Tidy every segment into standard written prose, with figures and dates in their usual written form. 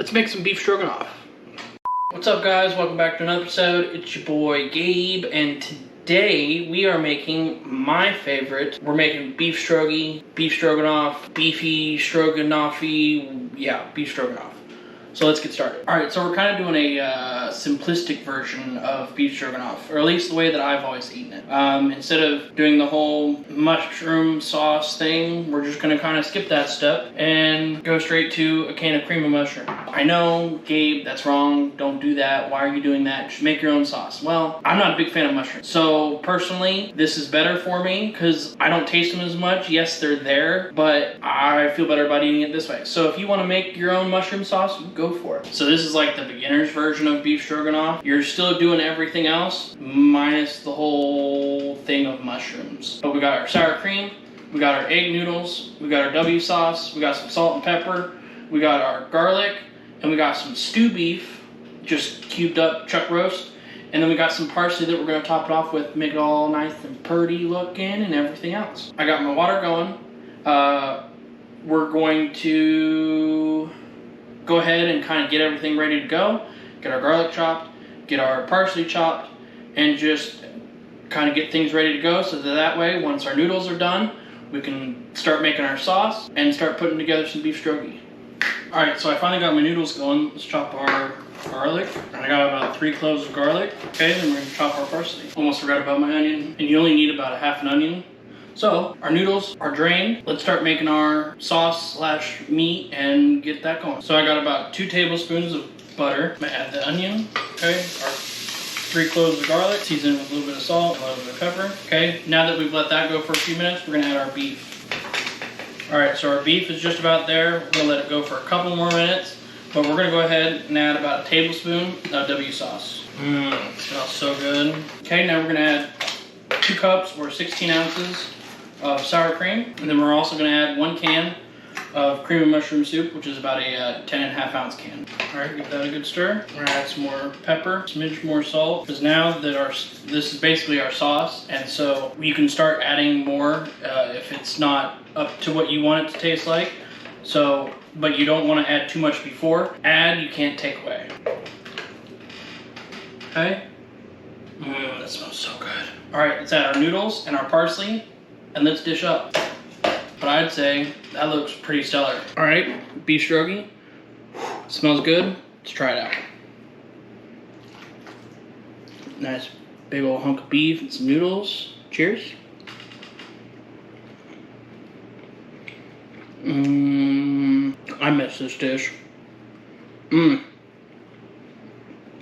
Let's make some beef stroganoff. What's up, guys? Welcome back to another episode. It's your boy Gabe, and today we are making my favorite. We're making beef stroganoff, beefy stroganoffy, yeah, beef stroganoff. So let's get started. All right, so we're kind of doing a simplistic version of beef stroganoff, or at least the way that I've always eaten it. Instead of doing the whole mushroom sauce thing, we're just gonna kind of skip that step and go straight to a can of cream of mushroom. I know, Gabe, that's wrong. Don't do that. Why are you doing that? Just make your own sauce. Well, I'm not a big fan of mushrooms. So personally, this is better for me because I don't taste them as much. Yes, they're there, but I feel better about eating it this way. So if you want to make your own mushroom sauce, go for it. So this is like the beginner's version of beef stroganoff. You're still doing everything else minus the whole thing of mushrooms. But we got our sour cream, we got our egg noodles, we got our W sauce, we got some salt and pepper, we got our garlic, and we got some stew beef, just cubed up chuck roast, and then we got some parsley that we're going to top it off with, make it all nice and pretty looking and everything else. I got my water going. We're going to go ahead and kind of get everything ready to go. Get our garlic chopped, get our parsley chopped, and just kind of get things ready to go so that way, once our noodles are done, we can start making our sauce and start putting together some beef stroganoff. Alright, so I finally got my noodles going. Let's chop our garlic. I got about 3 cloves of garlic. Okay, then we're going to chop our parsley. Almost forgot about my onion. And you only need about a half an onion. So, our noodles are drained. Let's start making our sauce / meat and get that going. So I got about 2 tablespoons of butter. I'm gonna add the onion, okay? Our 3 cloves of garlic, season it with a little bit of salt, a little bit of pepper. Okay, now that we've let that go for a few minutes, we're gonna add our beef. All right, so our beef is just about there. We're gonna let it go for a couple more minutes, but we're gonna go ahead and add about a tablespoon of W sauce. Smells so good. Okay, now we're gonna add 2 cups or 16 ounces of sour cream, and then we're also going to add 1 can of cream of mushroom soup, which is about a 10.5 ounce can. All right, give that a good stir. We're going to add some more pepper, smidge more salt, because now that this is basically our sauce, and so you can start adding more if it's not up to what you want it to taste like. So, but you don't want to add too much before. Add, you can't take away. Okay. That smells so good. All right, let's add our noodles and our parsley, and let's dish up. But I'd say that looks pretty stellar. All right, beef stroganoff. Smells good. Let's try it out. Nice big old hunk of beef and some noodles. Cheers. I miss this dish.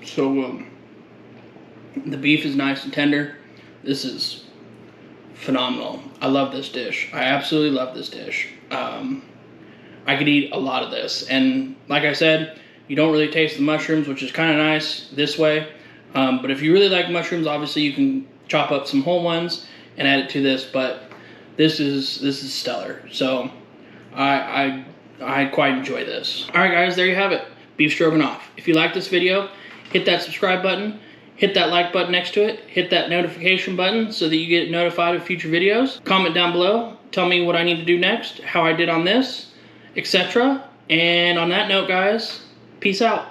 So good. The beef is nice and tender. This is phenomenal. I love this dish. I absolutely love this dish. I could eat a lot of this. And like I said, you don't really taste the mushrooms, which is kind of nice this way. But if you really like mushrooms, obviously you can chop up some whole ones and add it to this. But this is stellar. So I quite enjoy this. All right, guys, there you have it. Beef stroganoff. If you like this video, hit that subscribe button. Hit that like button next to it. Hit that notification button so that you get notified of future videos. Comment down below. Tell me what I need to do next, how I did on this, etc. And on that note, guys, peace out.